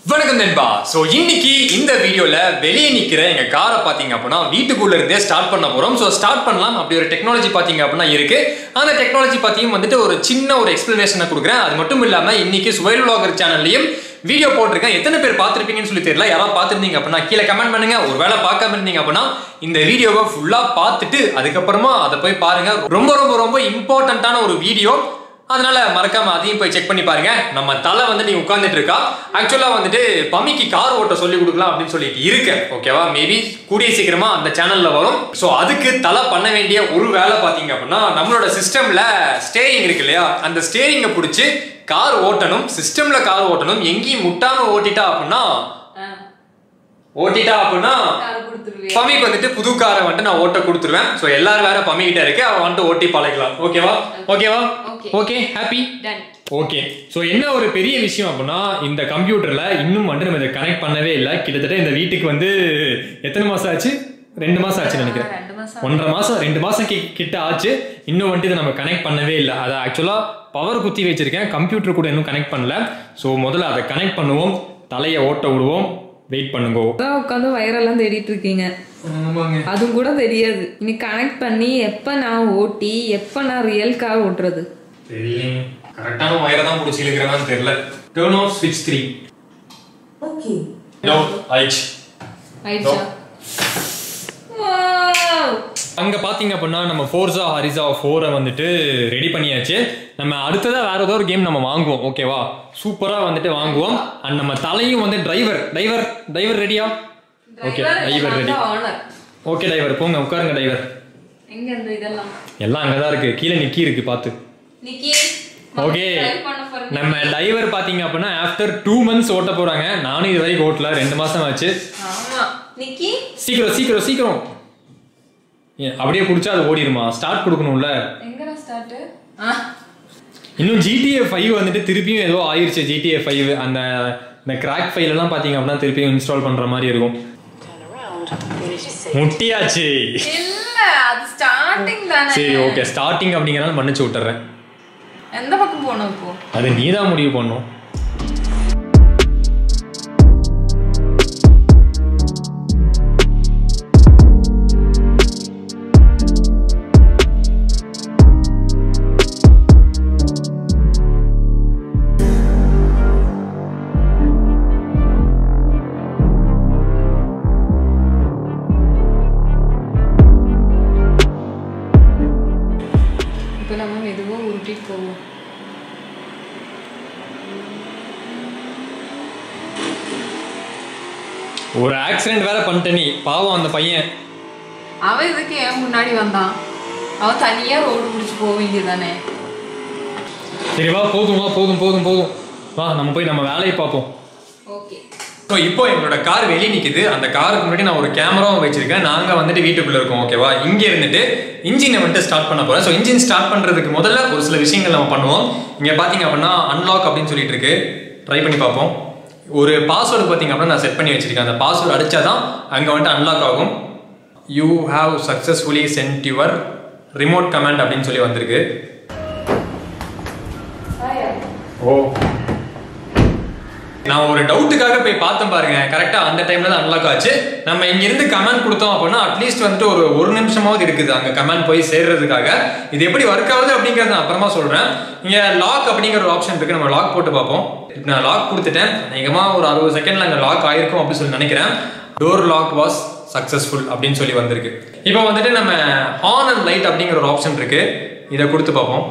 வணக்கம் நண்பா. சோ இன்னைக்கு இந்த வீடியோல வெளியே நிக்கிற எங்க காரை பாத்தீங்க அப்படின்னா வீட்டுக்குள்ள இருந்தே ஸ்டார்ட் பண்ண போறோம். சோ ஸ்டார்ட் பண்ணலாம். அப்படி ஒரு டெக்னாலஜி பாத்தீங்க அப்படின்னா இருக்கு. அந்த டெக்னாலஜி பத்தியும் வந்துட்டு ஒரு சின்ன ஒரு எக்ஸ்பிளனேஷனை கொடுக்குறேன். அது மட்டும் இல்லாம இன்னைக்கு சுவைல் vlogger சேனல்லையும் வீடியோ போட்டிருக்கேன். எத்தனை பேர் பார்த்திருப்பீங்கன்னு சொல்லி தெரியல. யாராவது பார்த்திருந்தீங்க அப்படின்னா கீழே கமெண்ட் பண்ணுங்க. ஒருவேளை பார்க்காம இருந்தீங்க அப்படின்னா இந்த வீடியோவை ஃபுல்லா பார்த்துட்டு அதுக்கப்புறமா அதை போய் பாருங்க. ரொம்ப ரொம்ப ரொம்ப இம்பார்ட்டன்டான ஒரு வீடியோ. அதனால மறக்காம அதையும் போய் செக் பண்ணி பாருங்க. நம்ம தலை வந்து நீ உட்கார்ந்துட்டு இருக்கா. ஆக்சுவலா வந்துட்டு பம்மிக்கு கார் ஓட்ட சொல்லி கொடுக்கலாம் அப்படின்னு சொல்லிட்டு இருக்கேன். ஓகேவா? மேபி கூடிய சீக்கிரமா அந்த சேனல்ல வரும். ஸோ அதுக்கு தலை பண்ண வேண்டிய ஒரு வேலை பாத்தீங்க அப்படின்னா நம்மளோட சிஸ்டம்ல ஸ்டேரிங் இருக்கு இல்லையா, அந்த ஸ்டேரிங்கை பிடிச்சி கார் ஓட்டணும். சிஸ்டம்ல கார் ஓட்டணும். எங்கேயும் முட்டாம ஓட்டிட்டா அப்படின்னா பம்மிக்கு வந்துட்டு புது காரை வந்துட்டு நான் ஓட்ட கொடுத்துருவேன். ஸோ எல்லாரும் வேற பம்மி கிட்ட இருக்கு, அவன் வந்துட்டு ஓட்டி பழகலாம். ஓகேவா? ஓகேவா? Okay, happy. ஓகே. ஸோ என்ன ஒரு பெரிய விஷயம் அப்படின்னா இந்த கம்ப்யூட்டர்ல இன்னும் வந்து நம்ம இதை கனெக்ட் பண்ணவே இல்லை. கிட்டத்தட்ட இந்த வீட்டுக்கு வந்து எத்தனை மாசம் ஆச்சு? 2 மாசம் ஆச்சு நினைக்கிறேன். 1.5 மாசம் 2 மாசம் கிட்ட ஆச்சு. இன்னும் வந்துட்டு இதை நம்ம கனெக்ட் பண்ணவே இல்லை. அதை ஆக்சுவலா பவர் குத்தி வச்சிருக்கேன். கம்ப்யூட்டர் கூட இன்னும் கனெக்ட் பண்ணல. ஸோ முதல்ல அதை கனெக்ட் பண்ணுவோம். தலையை ஓட்ட விடுவோம். வெயிட் பண்ணுங்க. உட்காந்து வயரெல்லாம் தேடிட்டு இருக்கீங்க. அதுவும் கூட தெரியாது. நீ கனெக்ட் பண்ணி எப்ப நான் ஓட்டி எப்ப நான் ரியல் கார் ஓட்டுறது தெரியல. கரெக்டான வயரை தான் பிடிச்சி இழுக்கிறதான்னு தெரியல. டர்ன் ஆஃப் ஸ்விட்ச் 3. ஓகே. நோ ஆயிடுச்சு. ஆயிடுச்சா? அங்க பாத்தீங்க அப்படின்னா நம்ம Forza Horizon 4 வந்துட்டு ரெடி பண்ணியாச்சு. நம்ம அடுத்ததா வேற ஏதோ ஒரு கேம் நம்ம வாங்குவோம். ஓகேவா? சூப்பரா வந்துட்டு வாங்குவோம். அண்ட் நம்ம தலையும் வந்து டிரைவர் ரெடியா? Okay, driver ready. Okay driver போங்க, உட்காருங்க டிரைவர். எங்க இந்த இதெல்லாம் எல்லாம் அங்கதான் இருக்கு. கீழே நிக்கி இருக்கு, பாத்து நிக்கி. ஓகே, நம்ம டிரைவர் பாத்தீங்க அப்படின்னா ஆஃப்டர் 2 months ஓட்ட போறாங்க. நானும் இது வரைக்கும் ஓட்டல, 2 மாசம் ஆச்சு. ஆமா நிக்கி, சீக்கிரம் அப்படியே குடிச்சா அது ஓடிடுமா? ஸ்டார்ட் கொடுக்கணும்ல. எங்கடா ஸ்டார்ட்? இன்னும் GTA 5 வந்துட்டு திருப்பியும் ஏதோ ஆயிருச்சு. GTA 5 அந்த கிராக் ஃபைல் எல்லாம் பாத்தீங்க அப்படின்னா திருப்பியும் இன்ஸ்டால் பண்ற மாதிரி இருக்கும். முட்டியாச்சு. இல்ல, அது ஸ்டார்டிங் தானே. சரி ஓகே, ஸ்டார்டிங் அப்படிங்கறத மன்னிச்சு விட்டுறேன். எந்த பக்கம் போணும் இப்போ? அது நீதான் முடிவு பண்ணணும். ஒரு ஆக்சிடென்ட் வேற பண்ணிட்ட நீ. பாவம் அந்த பையன். அவன் இதுக்கு ஏன் முன்னாடி வந்தான்? அவன் தனியா ரோடு பிடிச்சு போக வேண்டியதானே. சரி வா, போதும் வா, நம்ம போய் நம்ம வேலையை பார்ப்போம். ஓகே. ஸோ இப்போ எங்களோட கார் வெளியே நிற்குது. அந்த காருக்கு முன்னாடி நான் ஒரு கேமராவும் வச்சிருக்கேன். நாங்கள் வந்துட்டு வீட்டுக்குள்ளே இருக்கோம். ஓகேவா? இங்கே இருந்துட்டு இன்ஜினை வந்துட்டு ஸ்டார்ட் பண்ண போகிறேன். ஸோ இன்ஜின் ஸ்டார்ட் பண்ணுறதுக்கு முதல்ல ஒரு சில விஷயங்கள் நம்ம பண்ணுவோம். இங்கே பார்த்தீங்க அப்படின்னா அன்லாக் அப்படின்னு சொல்லிட்டு இருக்கு. ட்ரை பண்ணி பார்ப்போம். ஒரு பாஸ்வேர்டு பார்த்தீங்க அப்படின்னா நான் செட் பண்ணி வச்சிருக்கேன். அந்த பாஸ்வேர்டு அடிச்சா தான் அங்கே வந்துட்டு அன்லாக் ஆகும். You have successfully sent your remote command அப்படின்னு சொல்லி வந்திருக்கு. ஓ, நான் ஒரு டவுட்டுக்காக போய் பார்த்தேன் பாருங்க. கரெக்டா அந்த டைம்ல தான் அன்லாக் ஆச்சு. நம்ம இங்க இருந்து கமெண்ட் கொடுத்தோம் அப்படின்னா அட்லீஸ்ட் வந்துட்டு ஒரு நிமிஷமாவது இருக்குது அங்க கமெண்ட் போய் சேர்றதுக்காக. இது எப்படி ஒர்க் ஆகுது அப்படிங்கறத நான் அப்புறமா சொல்றேன். இங்க லாக் அப்படிங்கிற ஒரு ஆப்ஷன் இருக்கு. நம்ம லாக் போட்டு பார்ப்போம். நான் லாக் கொடுத்துட்டேன். அதிகமா ஒரு 60 செகண்ட்ல அங்க லாக் ஆயிருக்கும் அப்படின்னு சொல்லி நினைக்கிறேன். டோர் லாக் வாஸ் சக்சஸ்ஃபுல் அப்படின்னு சொல்லி வந்திருக்கு. இப்போ வந்துட்டு நம்ம ஆன் அண்ட் லைட் அப்படிங்கிற ஒரு ஆப்ஷன் இருக்கு. இதை கொடுத்து பார்ப்போம்.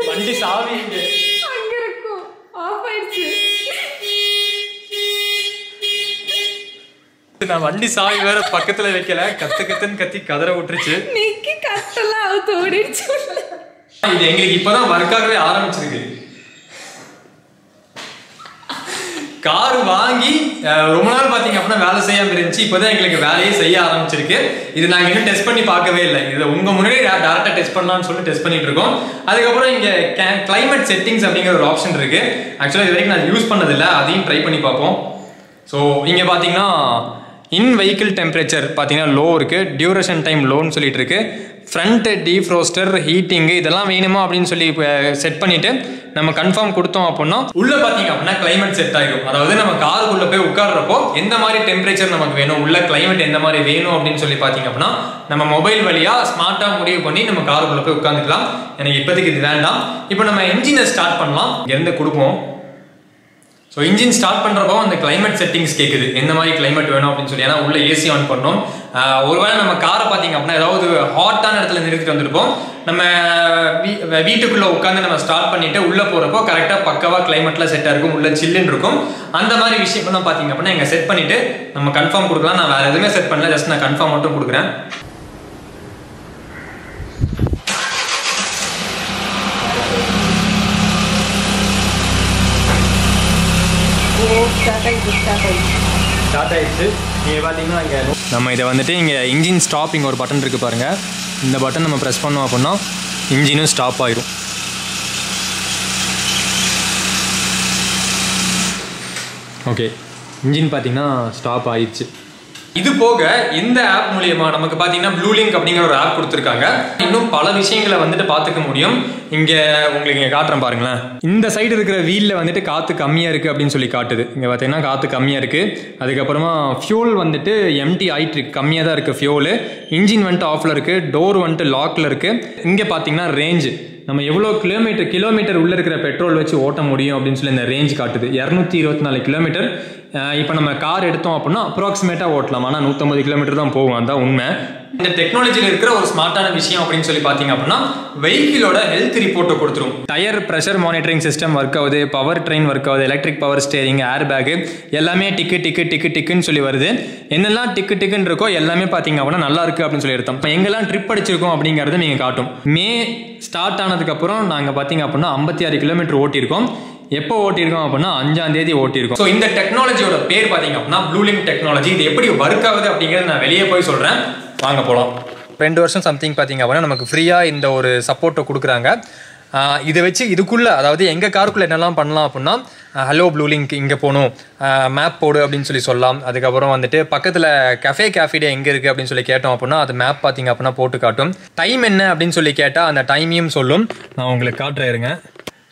வண்டி சாவி அங்க இருக்கும், ஆஃப் ஆயிடுச்சு. நான் வண்டி சாவி வேற பக்கத்துல வைக்கல. கத்துன்னு கத்தி கதற விட்டுருச்சு. நிக்கி கத்தலாம் அவுத்து ஓடிடுச்சு. இது எங்களுக்கு இப்பதான் ஒர்க் ஆகவே ஆரம்பிச்சிருக்கு. கார் வாங்கி ரொம்ப நாள் பார்த்தீங்க அப்படின்னா வேலை செய்யாமல் இருந்துச்சு. இப்போதான் எங்களுக்கு வேலையே செய்ய ஆரம்பிச்சிருக்கு. இது நாங்கள் இன்னும் டெஸ்ட் பண்ணி பார்க்கவே இல்லை. இதை உங்கள் முன்னாடி டேரெக்டாக டெஸ்ட் பண்ணலாம்னு சொல்லி டெஸ்ட் பண்ணிட்டு இருக்கோம். அதுக்கப்புறம் இங்கே கிளைமேட் செட்டிங்ஸ் அப்படிங்கிற ஒரு ஆப்ஷன் இருக்கு. ஆக்சுவலாக இது வரைக்கும் நான் யூஸ் பண்ணதில்லை, அதையும் ட்ரை பண்ணி பார்ப்போம். ஸோ இங்கே பார்த்தீங்கன்னா இன் வெஹிக்கிள் டெம்பரேச்சர் பார்த்தீங்கன்னா லோ இருக்குது, டியூரேஷன் டைம் லோன்னு சொல்லிட்டு இருக்கு. ஃப்ரண்ட் டீஃப்ரோஸ்டர், ஹீட்டிங்கு இதெல்லாம் வேணுமா அப்படின்னு சொல்லி செட் பண்ணிவிட்டு நம்ம கன்ஃபார்ம் கொடுத்தோம் அப்படின்னா உள்ளே பார்த்தீங்க அப்படின்னா கிளைமேட் செட் ஆகிடும். அதாவது நம்ம காருக்குள்ளே போய் உட்கார்றப்போ எந்த மாதிரி டெம்பரேச்சர் நமக்கு வேணும், உள்ள கிளைமேட் எந்த மாதிரி வேணும் அப்படின்னு சொல்லி பார்த்தீங்க அப்படின்னா நம்ம மொபைல் வழியாக ஸ்மார்ட்டாக முடிவு பண்ணி நம்ம காருக்குள்ளே போய் உட்காந்துக்கலாம். எனக்கு இப்போதைக்கு இது வேண்டாம். இப்போ நம்ம என்ஜினை ஸ்டார்ட் பண்ணலாம். இங்கேருந்து கொடுப்போம். ஸோ இன்ஜின் ஸ்டார்ட் பண்ணுறப்போ அந்த கிளைமேட் செட்டிங்ஸ் கேட்குது, எந்த மாதிரி கிளைமேட் வேணும் அப்படின்னு சொல்லி. ஏன்னா உள்ள ஏசி ஆன் பண்ணோம். ஒருவேளை நம்ம காரை பார்த்தீங்க அப்படின்னா ஏதாவது ஹாட்டான இடத்துல நிறுத்திட்டு வந்துருப்போம். நம்ம வீட்டுக்குள்ளே உட்காந்து நம்ம ஸ்டார்ட் பண்ணிட்டு உள்ளே போகிறப்போ கரெக்டாக பக்கவாக கிளைமேட்டில் செட்டாக இருக்கும், உள்ள சில்லுன்னு இருக்கும். அந்த மாதிரி விஷயம்லாம் பார்த்தீங்க அப்படின்னா இங்கே செட் பண்ணிட்டு நம்ம கன்ஃபார்ம் கொடுக்கலாம். நான் வேறு எதுவுமே செட் பண்ணல, ஜஸ்ட் நான் கன்ஃபார்ம் மட்டும் கொடுக்குறேன். ஸ்டார்ட் ஆயிடுச்சு. நீங்கள் பார்த்தீங்கன்னா இங்கே நம்ம இதை வந்துட்டு இங்கே இன்ஜின் ஸ்டாப் இங்கே ஒரு பட்டன் இருக்குது பாருங்கள். இந்த பட்டன் நம்ம ப்ரெஸ் பண்ணோம் அப்படின்னா இன்ஜினும் ஸ்டாப் ஆயிரும். ஓகே, இன்ஜின் பார்த்தீங்கன்னா ஸ்டாப் ஆயிடுச்சு. இது போக இந்த ஆப் மூலியமா நமக்கு பார்த்தீங்கன்னா ப்ளூ லிங்க் அப்படிங்கிற ஒரு ஆப் கொடுத்துருக்காங்க. இன்னும் பல விஷயங்களை வந்துட்டு பார்த்துக்க முடியும். இங்கே உங்களுக்கு இங்கே காட்டுறேன் பாருங்களேன். இந்த சைடு இருக்கிற வீலில் வந்துட்டு காற்று கம்மியாக இருக்குது அப்படின்னு சொல்லி காட்டுது. இங்கே பார்த்தீங்கன்னா காற்று கம்மியாக இருக்குது. அதுக்கப்புறமா ஃபியூல் வந்துட்டு எம்டி ஆயிட்டு இருக்கு, கம்மியாக தான் இருக்குது ஃபியூலு. இன்ஜின் வந்துட்டு ஆஃபில் இருக்குது, டோர் வந்துட்டு லாக்கில் இருக்குது. இங்கே பார்த்தீங்கன்னா ரேஞ்சு நம்ம எவ்வளோ கிலோமீட்டர் உள்ளே இருக்கிற பெட்ரோல் வச்சு ஓட்ட முடியும் அப்படின்னு சொல்லி இந்த ரேஞ்ச் காட்டுது. 224 கிலோமீட்டர். இப்போ நம்ம கார் எடுத்தோம் அப்படின்னா அப்ராக்சிமேட்டாக ஓட்டலாம். ஆனால் 150 கிலோமீட்டர் தான் போகும், அதுதான் உண்மை. இந்த டெக்னாலஜியில் இருக்கிற ஒரு ஸ்மார்ட்டான விஷயம் அப்படின்னு சொல்லி பார்த்தீங்க அப்படின்னா வெஹிக்கிளோட ஹெல்த் ரிப்போர்ட்டை கொடுத்துரும். Tyre pressure monitoring system work ஆகுது, பவர் ட்ரெயின் ஒர்க் ஆகுது, electric power steering, airbag எல்லாமே டிக்குன்னு சொல்லி வருது. என்னெல்லாம் டிக்குன்னு இருக்கோ எல்லாமே பார்த்தீங்க அப்படின்னா நல்லா இருக்கு அப்படின்னு சொல்லி எடுத்தோம். இப்போ எங்கெல்லாம் ட்ரிப் அடிச்சிருக்கோம் அப்படிங்கிறத நீங்கள் காட்டும். மே ஸ்டார்ட் ஆனதுக்கப்புறம் நாங்கள் பார்த்தீங்க அப்படின்னா 56 கிலோமீட்டர் ஓட்டியிருக்கோம். எப்போ ஓட்டியிருக்கோம் அப்படின்னா 5ஆம் தேதி ஓட்டியிருக்கோம். ஸோ இந்த டெக்னாலஜியோட பேர் பார்த்தீங்க அப்படின்னா ப்ளூ லிங்க் டெக்னாலஜி. இது எப்படி ஒர்க் ஆகுது அப்படிங்கிறத நான் வெளியே போய் சொல்கிறேன், வாங்க போகலாம். 2 வருஷம் சம்திங் பார்த்தீங்க அப்படின்னா நமக்கு ஃப்ரீயாக இந்த ஒரு சப்போர்ட்டை கொடுக்குறாங்க. இதை வச்சு இதுக்குள்ளே, அதாவது எங்கள் காருக்குள்ளே என்னெல்லாம் பண்ணலாம் அப்படின்னா ஹலோ ப்ளூ லிங்க் இங்கே போகணும், மேப் போடு அப்படின்னு சொல்லலாம். அதுக்கப்புறம் வந்துட்டு பக்கத்தில் கேஃபேடே எங்கே இருக்குது அப்படின்னு சொல்லி கேட்டோம் அப்படின்னா அது மேப் பார்த்தீங்க அப்படின்னா போட்டு காட்டும். டைம் என்ன அப்படின்னு சொல்லி கேட்டால் அந்த டைமையும் சொல்லும். நான் உங்களுக்கு காட்டுறேன் இருங்க.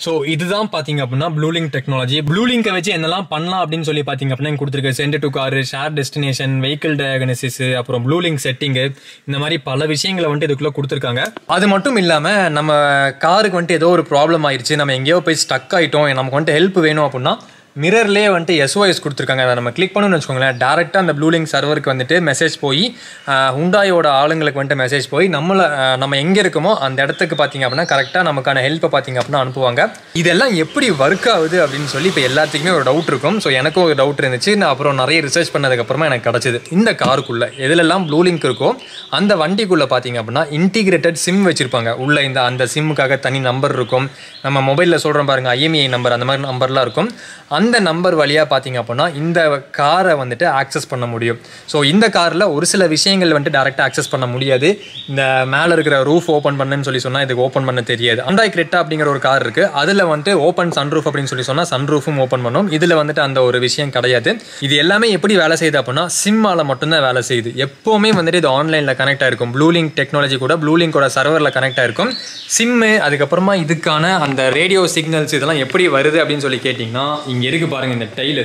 ஸோ இதுதான் பார்த்தீங்க அப்படின்னா ப்ளூ லிங்க் டெக்னாலஜி. ப்ளூ லிங்கை வச்சு என்னெல்லாம் பண்ணலாம் அப்படின்னு சொல்லி பார்த்தீங்க அப்படின்னா கொடுத்துருக்கு. Send to car, share destination, vehicle diagnosis, அப்புறம் ப்ளூ லிங்க் செட்டிங்கு, இந்த மாதிரி பல விஷயங்களை வந்துட்டு இதுக்குள்ளே கொடுத்துருக்காங்க. அது மட்டும் இல்லாமல் நம்ம காருக்கு வந்துட்டு ஏதோ ஒரு ப்ராப்ளம் ஆயிடுச்சு, நம்ம எங்கேயோ போய் ஸ்டக் ஆகிட்டோம், நமக்கு வந்துட்டு ஹெல்ப் வேணும் அப்படின்னா மிரர்லேயே வந்துட்டு SOS கொடுத்துருக்காங்க. அதை நம்ம கிளிக் பண்ணணும்னு வச்சுக்கோங்களேன், டேரெக்டாக அந்த ப்ளூ லிங்க் சர்வருக்கு வந்துட்டு மெசேஜ் போய் ஹுண்டாயோட ஆளுங்களுக்கு வந்துட்டு மெசேஜ் போய் நம்ம எங்கே இருக்கோமோ அந்த இடத்துக்கு பார்த்தீங்க அப்படின்னா கரெக்டாக நமக்கான ஹெல்ப்பை பார்த்தீங்க அப்படின்னா அனுப்புவாங்க. இதெல்லாம் எப்படி ஒர்க் ஆகுது அப்படின்னு சொல்லி இப்போ எல்லாத்துக்குமே ஒரு டவுட் இருக்கும். ஸோ எனக்கும் ஒரு டவுட் இருந்துச்சு. நான் அப்புறம் நிறைய ரிசர்ச் பண்ணதுக்கப்புறமா எனக்கு கிடச்சிது. இந்த காருக்குள்ளே எதுலெல்லாம் ப்ளூ லிங்க் இருக்கோ அந்த வண்டிக்குள்ளே பார்த்தீங்க அப்படின்னா இன்டிகிரேட்டட் சிம் வச்சுருப்பாங்க. உள்ள அந்த சிம்முக்காக தனி நம்பர் இருக்கும். நம்ம மொபைலில் சொல்கிறோம் பாருங்கள், IMEI நம்பர், அந்த மாதிரி நம்பர்லாம் இருக்கும். அந்த நம்பர் வழியாக பார்த்தீங்க அப்படின்னா இந்த காரை வந்துட்டு ஆக்சஸ் பண்ண முடியும். ஸோ இந்த காரில் ஒரு சில விஷயங்கள் வந்துட்டு டேரெக்டாக ஆக்சஸ் பண்ண முடியாது. இந்த மேலே இருக்கிற ரூஃப் ஓப்பன் பண்ணுன்னு சொல்லி சொன்னால் இதுக்கு ஓப்பன் பண்ண தெரியாது. Hyundai Creta அப்படிங்கிற ஒரு கார் இருக்குது, அதில் வந்துட்டு ஓப்பன் சன்ரூஃப் அப்படின்னு சொல்லி சொன்னால் சன்ரூஃபும் ஓப்பன் பண்ணும். இதில் வந்துட்டு அந்த ஒரு விஷயம் கிடையாது. இது எல்லாமே எப்படி வேலை செய்யுது அப்படின்னா சிம்மால் மட்டும்தான் வேலை செய்யுது. எப்போவுமே வந்துட்டு இது ஆன்லைனில் கனெக்ட் ஆகிருக்கும். ப்ளூ லிங்க் டெக்னாலஜி கூட ப்ளூ லிங்கோட சர்வரில் கனெக்ட் ஆகிருக்கும். சிம்மு, அதுக்கப்புறமா இதுக்கான அந்த ரேடியோ சிக்னல்ஸ் இதெல்லாம் எப்படி வருது அப்படின்னு சொல்லி கேட்டிங்கன்னா இங்கே இருக்குது பாருங்கள், இந்த டைலு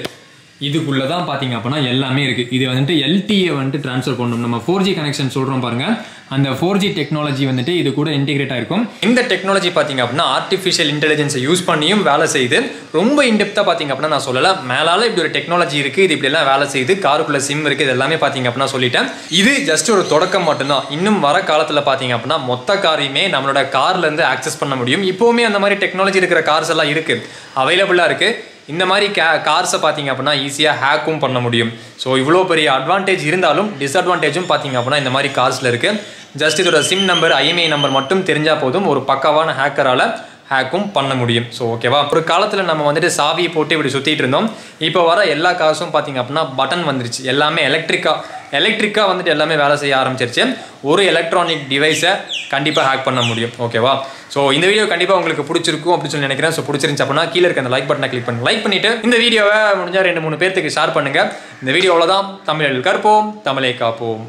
இதுக்குள்ளே தான் பார்த்தீங்க அப்படின்னா எல்லாமே இருக்குது. இது வந்துட்டு LTE வந்துட்டு ட்ரான்ஸ்ஃபர் பண்ணணும். நம்ம 4G கனெக்ஷன் சொல்கிறோம் பாருங்கள், அந்த 4G டெக்னாலஜி வந்துட்டு இது கூட இன்டிகிரேட் ஆகிருக்கும். இந்த டெக்னாலஜி பார்த்தீங்க அப்படின்னா ஆர்டிஃபிஷியல் இன்டெலிஜென்ஸை யூஸ் பண்ணியும் வேலை செய்யுது. ரொம்ப இன்டெப்த்தாக பார்த்தீங்க அப்படின்னா நான் சொல்லலை, மேலால் இப்படி ஒரு டெக்னாலஜி இருக்குது, இது இப்படிலாம் வேலை செய்யுது, காருக்குள்ளே சிம் இருக்குது, இது எல்லாமே பார்த்தீங்க அப்படின்னா சொல்லிட்டேன். இது ஜஸ்ட் ஒரு தொடக்கம் மட்டும்தான். இன்னும் வர காலத்தில் பார்த்தீங்க அப்படின்னா மொத்த காரையுமே நம்மளோட கார்லேருந்து ஆக்சஸ் பண்ண முடியும். இப்போவுமே அந்த மாதிரி டெக்னாலஜி இருக்கிற கார்ஸ் எல்லாம் இருக்குது, அவைலபிளாக இருக்குது. இந்த மாதிரி கார்ஸை பார்த்தீங்க அப்படின்னா ஈஸியாக ஹேக்கும் பண்ண முடியும். ஸோ இவ்வளோ பெரிய அட்வான்டேஜ் இருந்தாலும் டிஸ்அட்வான்டேஜும் பார்த்தீங்க அப்படின்னா இந்த மாதிரி கார்ஸில் இருக்குது. ஜஸ்ட் இதோட சிம் நம்பர், IMEI நம்பர் மட்டும் தெரிஞ்சால் போதும், ஒரு பக்காவான ஹேக்கரால் ஹேக்கும் பண்ண முடியும். ஸோ ஓகேவா, ஒரு காலத்தில் நம்ம வந்துட்டு சாவியை போட்டு இப்படி சுற்றிட்டு இருந்தோம். இப்போ வர எல்லா காசும் பார்த்தீங்க அப்படின்னா பட்டன் வந்துருச்சு. எல்லாமே எலக்ட்ரிக்காக வந்துட்டு எல்லாமே வேலை செய்ய ஆரம்பிச்சிருச்சு. ஒரு எலக்ட்ரானிக் டிவைஸை கண்டிப்பாக ஹேக் பண்ண முடியும். ஓகேவா, ஸோ இந்த வீடியோ கண்டிப்பாக உங்களுக்கு பிடிச்சிருக்கும் அப்படின்னு சொல்லி நினைக்கிறேன். ஸோ பிடிச்சிருந்துச்சு அப்படின்னா கீழே இருக்க அந்த லைக் பட்டனை கிளிக் பண்ணி லைக் பண்ணிட்டு இந்த வீடியோவை முடிஞ்சால் 2-3 பேர்த்துக்கு ஷேர் பண்ணுங்கள். இந்த வீடியோவில் தான் தமிழில் கற்போம், தமிழை காப்போம்.